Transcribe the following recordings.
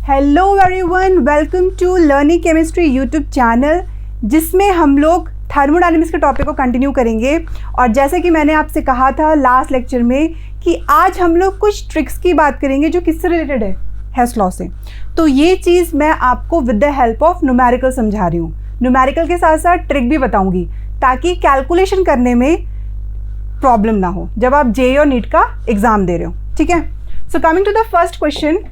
Hello everyone, welcome to learning chemistry YouTube channel, जिसमें हम लोग थर्मोडायनेमिक्स के टॉपिक को कंटिन्यू करेंगे। और जैसे कि मैंने आपसे कहा था लास्ट लेक्चर में कि आज हम लोग कुछ ट्रिक्स की बात करेंगे जो किससे रिलेटेड है, हेस लॉ से। तो ये चीज़ मैं आपको with the help of numerical समझा रही हूँ। न्यूमेरिकल के साथ साथ ट्रिक भी बताऊँगी ताकि कैलकुलेशन करने में प्रॉब्लम ना हो जब आप जेईई और नीट का एग्ज़ाम दे रहे हो। ठीक है, so coming to the first question.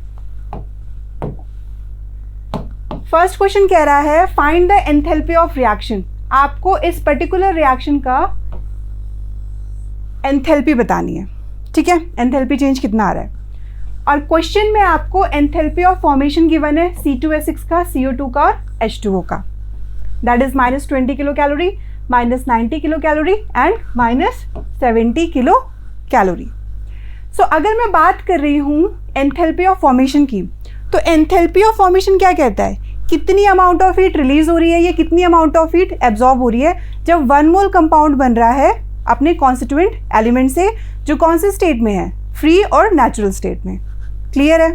First question कह रहा है find the enthalpy of reaction. आपको इस पर्टिकुलर रिएक्शन का एंथैल्पी बतानी है। ठीक है, एंथैल्पी चेंज कितना आ रहा है। और क्वेश्चन में आपको एंथैल्पी ऑफ फॉर्मेशन गिवन है C2H6 का, CO2 का और H2O का। That is -20 kilo calorie, -90 kilo calorie and -70 kilo calorie. So अगर मैं बात कर रही हूँ एंथैल्पी ऑफ फॉर्मेशन की, तो एंथैल्पी ऑफ फॉर्मेशन क्या कहता है, कितनी अमाउंट ऑफ हीट रिलीज हो रही है या कितनी अमाउंट ऑफ हीट एब्जॉर्ब हो रही है जब 1 मोल कंपाउंड बन रहा है अपने कॉन्स्टिट्यूएंट एलिमेंट से, जो कौन से स्टेट में है, फ्री और नेचुरल स्टेट में। क्लियर है।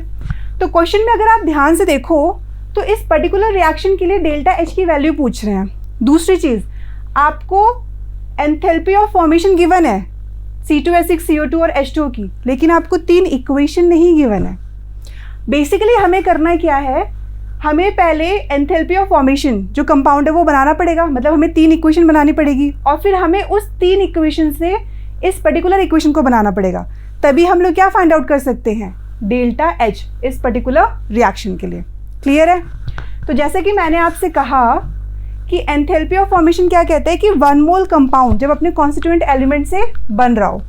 तो क्वेश्चन में अगर आप ध्यान से देखो तो इस पर्टिकुलर रिएक्शन के लिए डेल्टा H की वैल्यू पूछ रहे हैं। दूसरी चीज़, आपको एंथैल्पी ऑफ फॉर्मेशन गिवन है C2H6, CO2 और H2O की, लेकिन आपको 3 इक्वेशन नहीं गिवन है। बेसिकली हमें करना क्या है, हमें पहले एंथैल्पी ऑफ फॉर्मेशन जो कंपाउंड है वो बनाना पड़ेगा, मतलब हमें 3 इक्वेशन बनानी पड़ेगी और फिर हमें उस 3 इक्वेशन से इस पर्टिकुलर इक्वेशन को बनाना पड़ेगा। तभी हम लोग क्या फाइंड आउट कर सकते हैं, डेल्टा H इस पर्टिकुलर रिएक्शन के लिए। क्लियर है। तो जैसे कि मैंने आपसे कहा कि एंथैल्पी ऑफ फॉर्मेशन क्या कहता है कि 1 मोल कंपाउंड जब अपने कॉन्स्टिट्यूएंट एलिमेंट से बन रहा हो।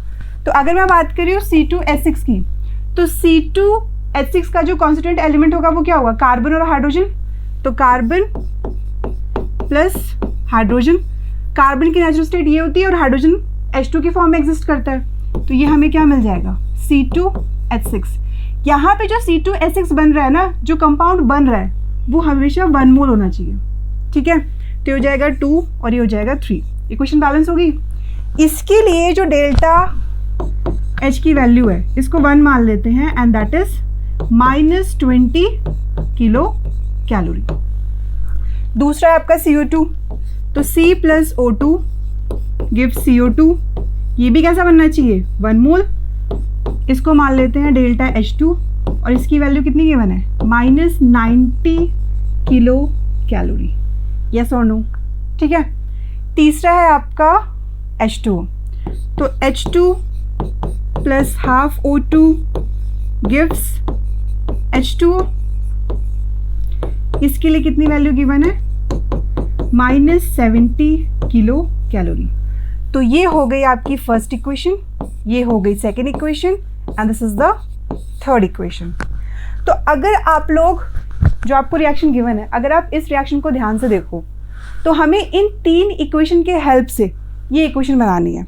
तो अगर मैं बात कर रही हूँ C2H6 की, तो C2H6 का जो कॉन्स्टिट्यूएंट एलिमेंट होगा वो क्या होगा, कार्बन और हाइड्रोजन। तो कार्बन प्लस हाइड्रोजन, कार्बन की नेचुरल स्टेट ये होती है और हाइड्रोजन H2 की फॉर्म में एग्जिस्ट करता है। तो ये हमें क्या मिल जाएगा, C2H6। यहाँ पे जो C2H6 बन रहा है ना, जो कंपाउंड बन रहा है वो हमेशा 1 मोल होना चाहिए। ठीक है, तो ये हो जाएगा 2 और ये हो जाएगा 3। इक्वेशन बैलेंस होगी। इसके लिए जो डेल्टा H की वैल्यू है इसको 1 मान लेते हैं and that is -20 kilo calorie. दूसरा है आपका CO2, तो C + O2 गिव CO2। ये भी कैसा बनना चाहिए, 1 मोल। इसको मान लेते हैं डेल्टा H2 और इसकी वैल्यू कितनी गिवन है, -90 किलो कैलोरी। यस और नो। ठीक है। तीसरा है आपका H2O, तो H2 + ½ O2 गिव्स H2O। इसके लिए कितनी वैल्यू गिवन है, -70 किलो कैलोरी। तो ये हो गई आपकी फर्स्ट इक्वेशन, ये हो गई second equation and this is the third equation. तो अगर आप लोग जो आपको रिएक्शन गिवन है, अगर आप इस रिएक्शन को ध्यान से देखो तो हमें इन 3 इक्वेशन के हेल्प से ये इक्वेशन बनानी है।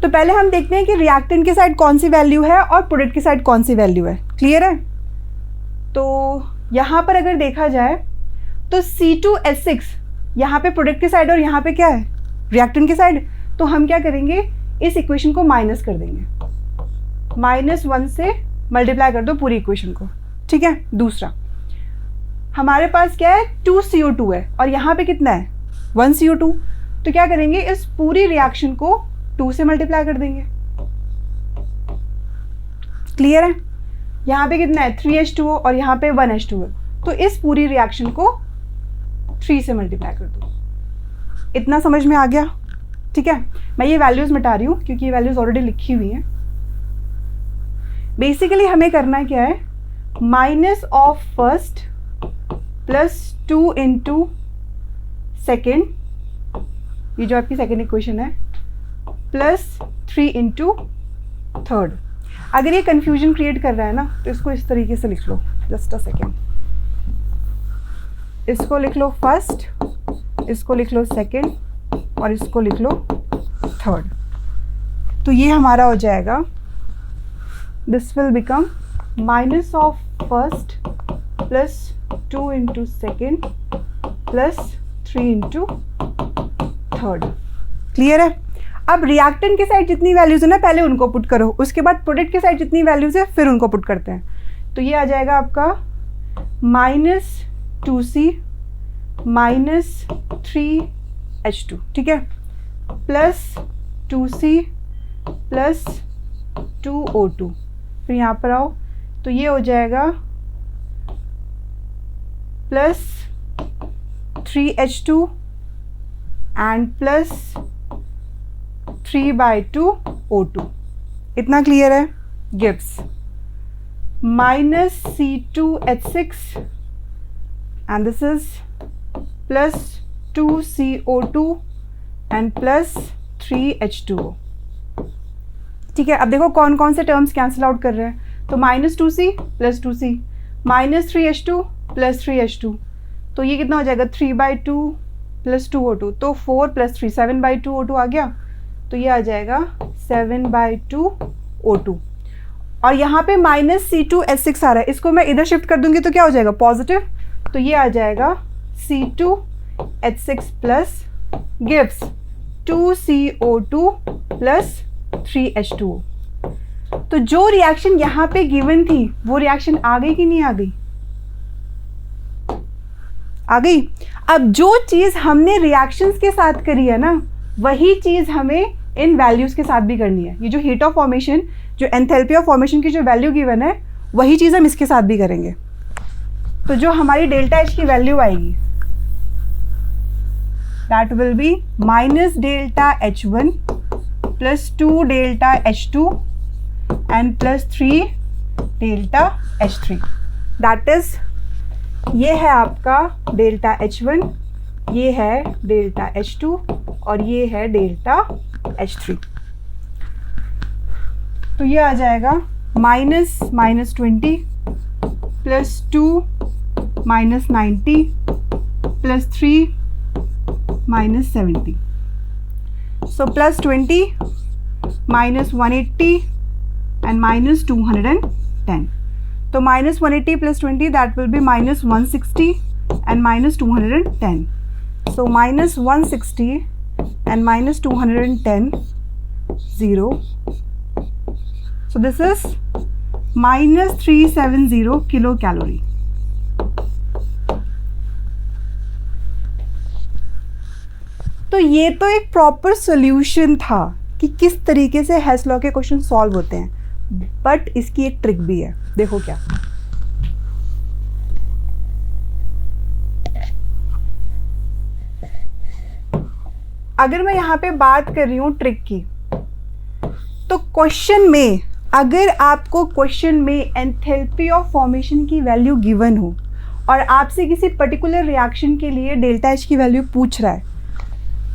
तो पहले हम देखते हैं कि रिएक्टेंट की साइड कौन सी वैल्यू है और प्रोडक्ट की साइड कौन सी वैल्यू है। क्लियर है। तो यहाँ पर अगर देखा जाए तो C2H6 यहाँ पे प्रोडक्ट की साइड और यहाँ पे क्या है, रिएक्टेंट की साइड। तो हम क्या करेंगे, इस इक्वेशन को माइनस कर देंगे, -1 से मल्टीप्लाई कर दो पूरी इक्वेशन को। ठीक है। दूसरा हमारे पास क्या है, 2 CO2 है और यहाँ पे कितना है, 1 CO2। तो क्या करेंगे, इस पूरी रिएक्शन को 2 से मल्टीप्लाई कर देंगे। क्लियर है। यहाँ पे कितना है, 3H2O और यहाँ पे 1H2O। तो इस पूरी रिएक्शन को 3 से मल्टीप्लाई कर दो। इतना समझ में आ गया। ठीक है। मैं ये वैल्यूज़ मिटा रही हूँ क्योंकि ये वैल्यूज़ ऑलरेडी लिखी हुई हैं। बेसिकली हमें करना क्या है, minus of first +2 into second, ये जो आपकी सेकेंड इक्वेशन है, +3 इंटू थर्ड। अगर ये कंफ्यूजन क्रिएट कर रहा है ना तो इसको इस तरीके से लिख लो, जस्ट अ सेकेंड। इसको लिख लो फर्स्ट, इसको लिख लो सेकेंड और इसको लिख लो थर्ड। तो ये हमारा हो जाएगा, this will become minus of first +2 into second +3 into third. Clear है। अब रिएक्टेंट के साइड जितनी वैल्यूज़ है ना पहले उनको पुट करो, उसके बाद प्रोडक्ट के साइड जितनी वैल्यूज़ है फिर उनको पुट करते हैं। तो ये आ जाएगा आपका -2C -3H2, ठीक है, +2C +2O2। फिर यहाँ पर आओ तो ये हो जाएगा +3H2 एंड +3/2O2। इतना क्लियर है? Gives -C2H6 and this is +2CO2 and +3H2O। ठीक है, अब देखो कौन कौन से टर्म्स कैंसिल आउट कर रहे हैं। तो -2C +2C, -3H2 +3H2, तो ये कितना हो जाएगा 3/2 +2O2, तो 4 + 3 7/2O2 आ गया, तो ये आ जाएगा 7/2O2। और यहाँ पे -C2H6 आ रहा है, इसको मैं इधर शिफ्ट कर दूंगी तो क्या हो जाएगा पॉजिटिव, तो ये आ जाएगा C2H6 plus gives 2CO2 plus 3H2O। तो जो रिएक्शन यहाँ पे गिवन थी वो रिएक्शन आ गई कि नहीं आ गई? आ गई। अब जो चीज़ हमने रिएक्शंस के साथ करी है ना, वही चीज़ हमें इन वैल्यूज़ के साथ भी करनी है। ये जो हीट ऑफ फॉर्मेशन, जो एंथैल्पी ऑफ फॉर्मेशन की जो वैल्यू गिवन है, वही चीज़ हम इसके साथ भी करेंगे। तो जो हमारी डेल्टा एच की वैल्यू आएगी that will be -ΔH1 + 2ΔH2 and +3 ΔH3। That is, ये है आपका ΔH1, ये है ΔH2 और ये है ΔH3। तो ये आ जाएगा -20 + 2 -90 + 3 -70। So +20 -180 and -210. तो -180 + 20 that will be -160 and -210. So -160 and -210 0. So this is -370 kilocalorie. तो ये तो एक प्रॉपर सॉल्यूशन था कि किस तरीके से हेस लॉ के क्वेश्चन सॉल्व होते हैं, बट इसकी एक ट्रिक भी है। देखो क्या, अगर मैं यहाँ पे बात कर रही हूँ ट्रिक की, तो क्वेश्चन में अगर आपको क्वेश्चन में एंथैल्पी ऑफ फॉर्मेशन की वैल्यू गिवन हो और आपसे किसी पर्टिकुलर रिएक्शन के लिए डेल्टा एच की वैल्यू पूछ रहा है,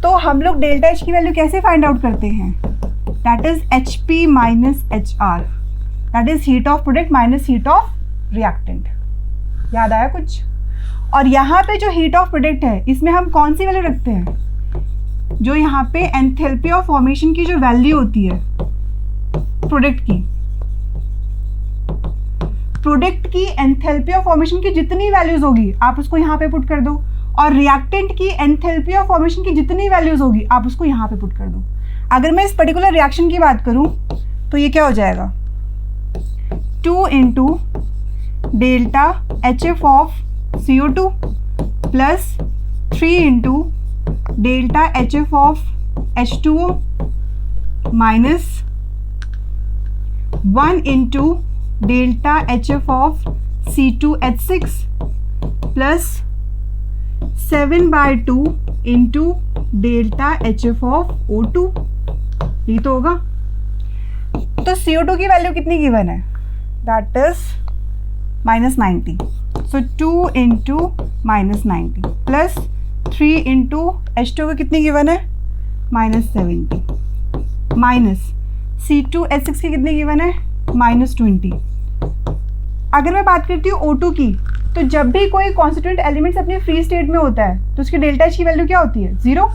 तो हम लोग डेल्टा एच की वैल्यू कैसे फाइंड आउट करते हैं? That is HP minus HR, that is heat of product minus heat of reactant. याद आया कुछ? और यहाँ पे जो हीट ऑफ प्रोडक्ट है, इसमें हम कौन सी वैल्यू रखते हैं? जो यहाँ पे एंथैल्पी ऑफ फॉर्मेशन की जो वैल्यू होती है प्रोडक्ट की एंथैल्पी ऑफ फॉर्मेशन की जितनी वैल्यूज होगी आप उसको यहाँ पे पुट कर दो, और रिएक्टेंट की एंथैल्पी ऑफ फॉर्मेशन की जितनी वैल्यूज होगी आप उसको यहाँ पे पुट कर दो। अगर मैं इस पर्टिकुलर रिएक्शन की बात करूँ तो ये क्या हो जाएगा, 2 × ΔHF of CO2 plus 3 × ΔHF of H2O minus 1 × ΔHF of C2H6 plus 7/2 × ΔHF of O2। ये तो होगा। तो CO2 की वैल्यू कितनी गिवन है? That is -90। So 2 × -90 plus 3 × H2 की कितनी गिवन है? -70 माइनस C2H6 की कितनी गिवन है? -20। अगर मैं बात करती हूँ O2 की, तो जब भी कोई कॉन्स्टिट्यूएंट एलिमेंट्स अपने फ्री स्टेट में होता है तो उसकी डेल्टा एच की वैल्यू क्या होती है? 0।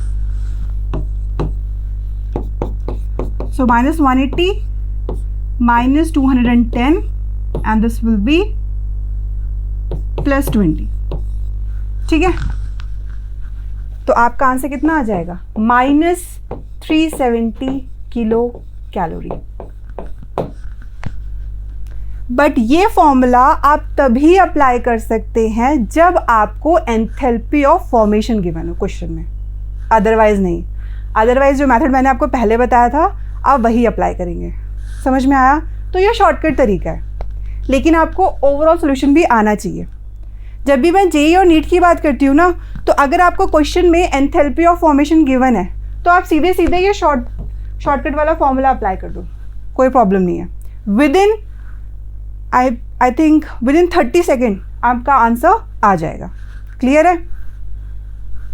सो -180 -210 एंड दिस विल बी +20। ठीक है, तो आपका आंसर कितना आ जाएगा? -370 किलो कैलोरी। बट ये फॉर्मूला आप तभी अप्लाई कर सकते हैं जब आपको एंथैल्पी ऑफ फॉर्मेशन गिवन हो क्वेश्चन में, अदरवाइज नहीं। अदरवाइज जो मेथड मैंने आपको पहले बताया था आप वही अप्लाई करेंगे। समझ में आया? तो ये शॉर्टकट तरीका है, लेकिन आपको ओवरऑल सोल्यूशन भी आना चाहिए। जब भी मैं जेईई और नीट की बात करती हूँ ना, तो अगर आपको क्वेश्चन में एंथैल्पी ऑफ फॉर्मेशन गिवन है तो आप सीधे सीधे ये शॉर्टकट वाला फॉर्मूला अप्लाई कर दो, कोई प्रॉब्लम नहीं है। With in I think with in 30 second आपका आंसर आ जाएगा। क्लियर है?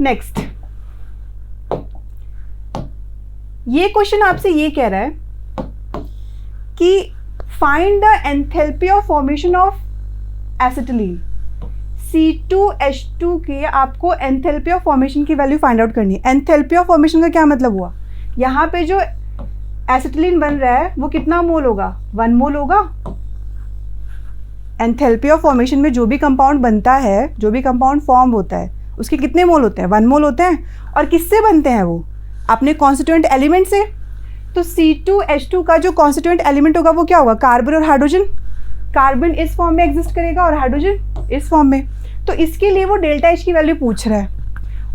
नेक्स्ट, ये क्वेश्चन आपसे ये कह रहा है कि find the enthalpy of formation of acetylene. C2H2 के आपको एंथैल्पी ऑफ फॉर्मेशन की वैल्यू फाइंड आउट करनी है। एंथैल्पी ऑफ फॉर्मेशन का क्या मतलब हुआ? यहाँ पे जो एसिटिलीन बन रहा है वो कितना मोल होगा? 1 मोल होगा। एंथैल्पी ऑफ फॉर्मेशन में जो भी कंपाउंड बनता है, जो भी कंपाउंड फॉर्म होता है, उसके कितने मोल होते हैं? 1 मोल होते हैं। और किससे बनते हैं वो? अपने कॉन्स्टिट्यूएंट एलिमेंट से। तो C2H2 का जो कॉन्स्टिट्यूएंट एलिमेंट होगा वो क्या होगा? कार्बन और हाइड्रोजन। कार्बन इस फॉर्म में एग्जिस्ट करेगा और हाइड्रोजन इस फॉर्म में। तो इसके लिए वो डेल्टा H की वैल्यू पूछ रहा है।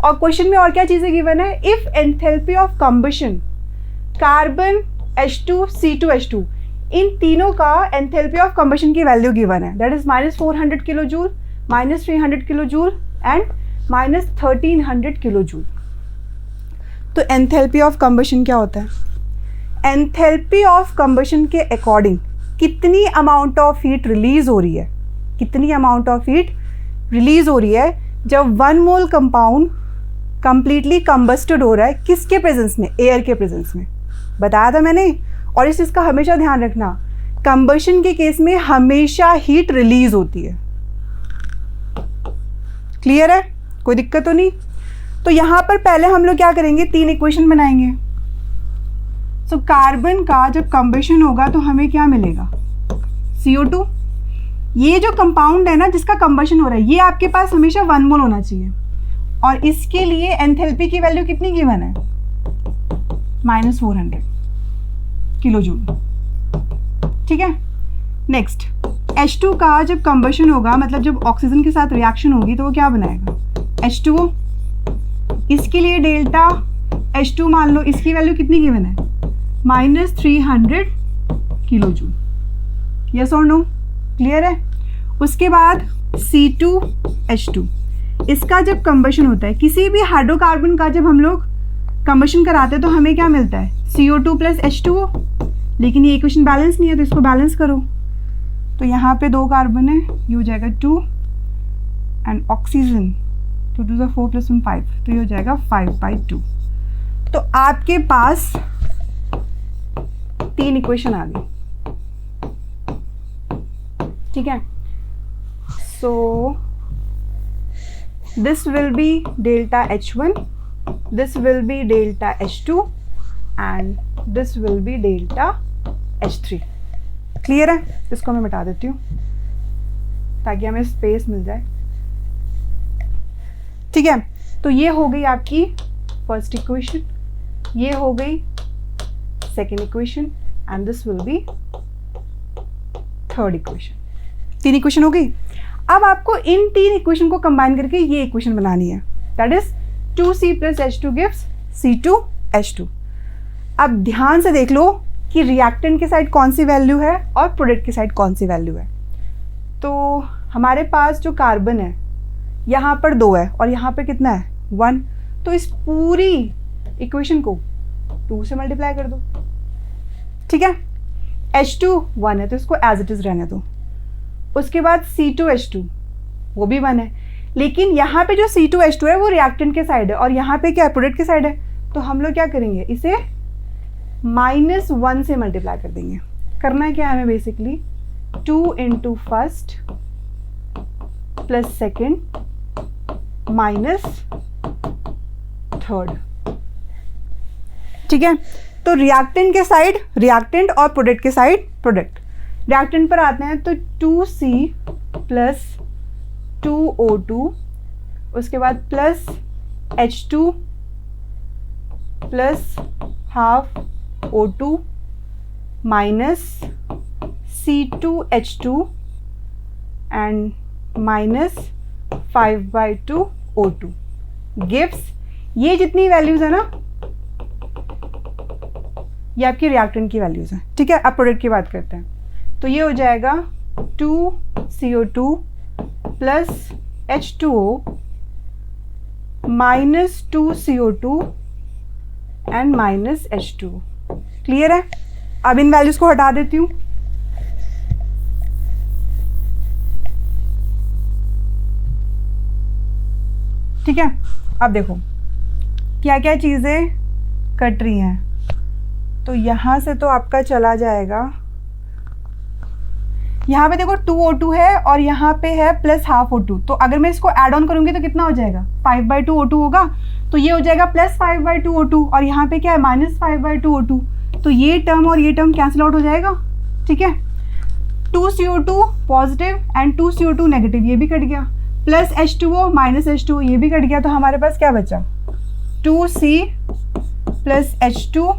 और क्वेश्चन में और क्या चीज़ें गिवन है? If enthalpy of combustion carbon H2 C2H2 इन तीनों का एंथैल्पी ऑफ कंबशन की वैल्यू गिवन है, that is -400 kilo joule, -300 kilo joule and -1300 kilo joule. तो एंथैल्पी ऑफ कंबशन क्या होता है? एंथैल्पी ऑफ कंबशन के अकॉर्डिंग कितनी अमाउंट ऑफ हीट रिलीज हो रही है, कितनी अमाउंट ऑफ हीट रिलीज हो रही है जब 1 मोल कंपाउंड कंप्लीटली कंबस्टेड हो रहा है। किसके प्रेजेंस में? एयर के प्रेजेंस में। बताया था मैंने। और इस चीज़ का हमेशा ध्यान रखना, कंबशन के केस में हमेशा हीट रिलीज होती है। क्लियर है? कोई दिक्कत तो नहीं? तो यहाँ पर पहले हम लोग क्या करेंगे? 3 इक्वेशन बनाएंगे। सो कार्बन का जब कंबशन होगा तो हमें क्या मिलेगा? CO2। ये जो कंपाउंड है ना जिसका कंबशन हो रहा है, ये आपके पास हमेशा 1 मोल होना चाहिए। और इसके लिए एंथैल्पी की वैल्यू कितनी गिवन है? -400 किलो जूल। ठीक है। नेक्स्ट, H2 का जब कंबशन होगा, मतलब जब ऑक्सीजन के साथ रिएक्शन होगी तो वो क्या बनाएगा? H2O। इसके लिए डेल्टा H2 मान लो, इसकी वैल्यू कितनी गिवन है? -300 किलो जूल। यस और नो? क्लियर है? उसके बाद C2H2, इसका जब कंबशन होता है, किसी भी हाइड्रोकार्बन का जब हम लोग कंबशन कराते हैं तो हमें क्या मिलता है? CO2 + H2O। लेकिन ये इक्वेशन बैलेंस नहीं है तो इसको बैलेंस करो। तो यहाँ पे 2 कार्बन है, ये हो जाएगा 2 एंड ऑक्सीजन 2 2 4 + 1 5, तो ये हो जाएगा 5/2। तो आपके पास 3 इक्वेशन आ गई। ठीक है। So this will be delta H1, this will be delta H2 and this will be delta H3। Clear है? इसको मैं मिटा देती हूँ ताकि हमें स्पेस मिल जाए। ठीक है। तो ये हो गई आपकी फर्स्ट इक्वेशन, ये हो गई second equation and this will be third equation. 3 equation हो गई। अब आपको इन 3 इक्वेशन को कंबाइन करके ये इक्वेशन बनानी है, that is 2C + H2 gives C2H2। अब ध्यान से देख लो कि रिएक्टेंट की साइड कौन सी वैल्यू है और प्रोडक्ट की साइड कौन सी वैल्यू है। तो हमारे पास जो कार्बन है यहाँ पर 2 है और यहाँ पे कितना है? 1। तो इस पूरी इक्वेशन को 2 से मल्टीप्लाई कर दो। ठीक है। H2 1 है तो इसको एज इट इज रहने दो। उसके बाद C2H2 वो भी 1 है, लेकिन यहाँ पे जो C2H2 है वो रिएक्टेंट के साइड है और यहाँ पे क्या है? प्रोडक्ट के साइड है। तो हम लोग क्या करेंगे? इसे -1 से मल्टीप्लाई कर देंगे। करना क्या है हमें? Basically 2 × first + second -third. ठीक है। तो रिएक्टेंट के साइड रिएक्टेंट और प्रोडक्ट के साइड प्रोडक्ट। रिएक्टेंट पर आते हैं तो 2C + 2O2, उसके बाद +H2 + ½ O2 C2H2 and minus 5/2 O2 gives, ये जितनी वैल्यूज है ना ये आपकी रिएक्टेंट की वैल्यूज हैं, ठीक है। अब प्रोडक्ट की बात करते हैं, तो ये हो जाएगा 2CO2 plus H2O minus 2CO2 and minus H2O। Clear है? अब इन वैल्यूज को हटा देती हूँ। ठीक है, अब देखो क्या क्या चीज़ें कट रही हैं। तो यहाँ से तो आपका चला जाएगा, यहाँ पे देखो 2O2 है और यहाँ पे है प्लस हाफ O2। तो अगर मैं इसको ऐड ऑन करूँगी तो कितना हो जाएगा? 5/2 O2 होगा। तो ये हो जाएगा प्लस 5/2 O2 और यहाँ पे क्या है? Minus 5/2 O2। तो ये टर्म और ये टर्म कैंसिल आउट हो जाएगा, ठीक है। 2CO2 positive and 2CO2 negative, ये भी कट गया। प्लस H2O माइनस H2O, ये भी कट गया। तो हमारे पास क्या बचा? 2C plus H2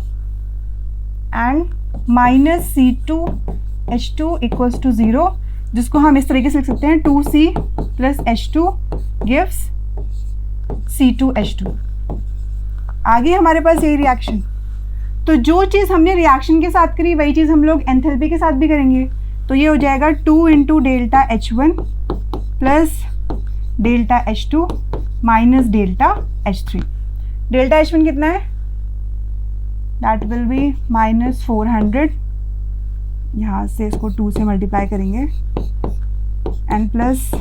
and minus C2H2 equals to 0, जिसको हम इस तरीके से लिख सकते हैं 2C plus H2 gives C2H2। आगे हमारे पास यही रिएक्शन। तो जो चीज़ हमने रिएक्शन के साथ करी वही चीज़ हम लोग एंथैल्पी के साथ भी करेंगे। तो ये हो जाएगा 2 into delta H1 plus delta H2 minus delta H3। Delta H1 कितना है? दैट विल बी माइनस 400, यहाँ से इसको 2 से मल्टीप्लाई करेंगे, एंड प्लस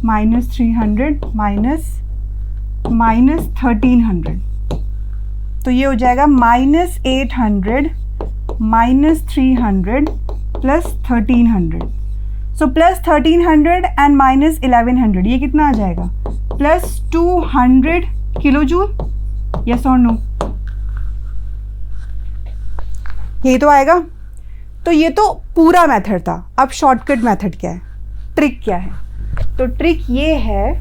माइनस 300 माइनस 1300। तो ये हो जाएगा minus 800 minus 300 plus 1300। So plus 1300 and minus 1100, ये कितना आ जाएगा? Plus 200 kilo joule. यस और नो? यही तो आएगा। तो ये तो पूरा मेथड था। अब शॉर्टकट मेथड क्या है, ट्रिक क्या है? तो ट्रिक ये है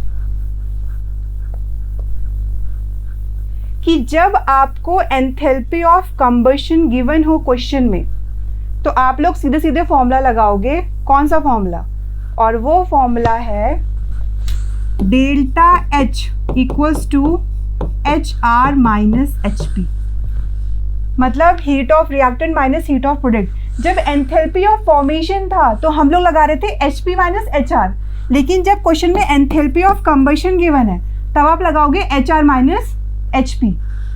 कि जब आपको एंथैल्पी ऑफ कंबशन गिवन हो क्वेश्चन में, तो आप लोग सीधे सीधे फॉर्मूला लगाओगे। कौन सा फॉर्मूला? और वो फॉर्मूला है delta H equals to HR minus HP, मतलब heat of reactant minus heat of product. जब एंथैल्पी ऑफ फॉर्मेशन था तो हम लोग लगा रहे थे HP माइनस HR, लेकिन जब क्वेश्चन में एंथैल्पी ऑफ कंबशन गिवन है तब आप लगाओगे HR माइनस HP।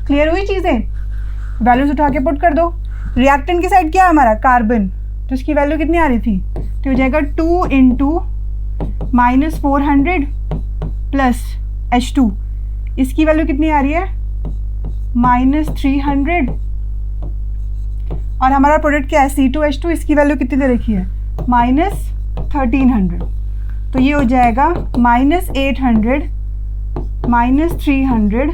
क्लियर हुई चीज़ें? वैल्यूज उठा के पुट कर दो। रिएक्टेंट की साइड क्या है हमारा? कार्बन। तो इसकी वैल्यू कितनी आ रही थी? तो हो जाएगा 2 इंटू माइनस 400 प्लस H2, इसकी वैल्यू कितनी आ रही है? माइनस 300। और हमारा प्रोडक्ट क्या है? C2H2, इसकी वैल्यू कितनी दे रखी है? माइनस 1300। तो ये हो जाएगा minus 800 minus 300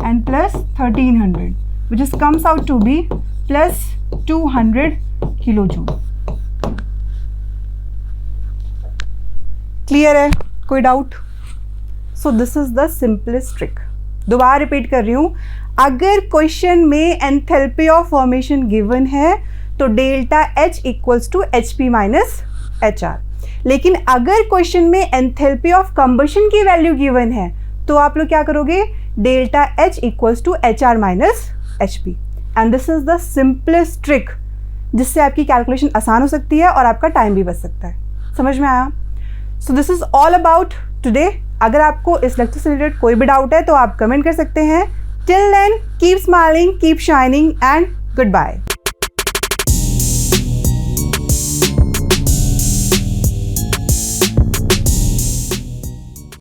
and plus 1300, which is comes out to be plus 200 kilo joule. Clear है? कोई doubt? So this is the simplest trick. दोबारा रिपीट कर रही हूँ, अगर क्वेश्चन में एंथैल्पी ऑफ फॉर्मेशन गिवन है तो delta H equals to HP minus HR। लेकिन अगर क्वेश्चन में एंथैल्पी ऑफ कंबशन की वैल्यू गिवन है तो आप लोग क्या करोगे? Delta H equals to HR minus HP। And this is the simplest trick, जिससे आपकी कैलकुलेशन आसान हो सकती है और आपका टाइम भी बच सकता है। समझ में आया? सो this is all about today. अगर आपको इस लेक्चर से रिलेटेड कोई भी डाउट है तो आप कमेंट कर सकते हैं। Till then keep smiling, keep shining and good bye.